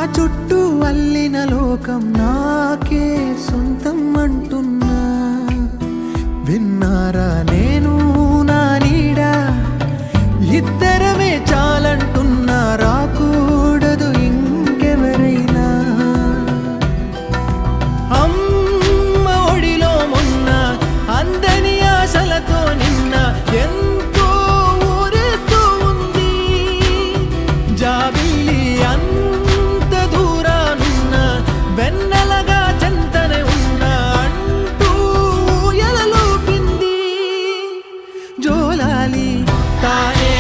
చుట్టూ అల్లిన లోకం నాకే సొంతం అంటున్నా. విన్నారా నేను నా నీడ ఇద్దరమే చాలంటున్నా. రాకూడదు ఇంకెవరైనా. అమ్మ ఒడిలో మొన్న అందని ఆశలతో నిన్న ఎంతో ఊరేస్తూ ఉంది. జాబిల్లి అంత దూరానున్న వెన్నెలగా చెంతనే ఉన్న అంటూ ఎలలోపింది. జోలాలి తానే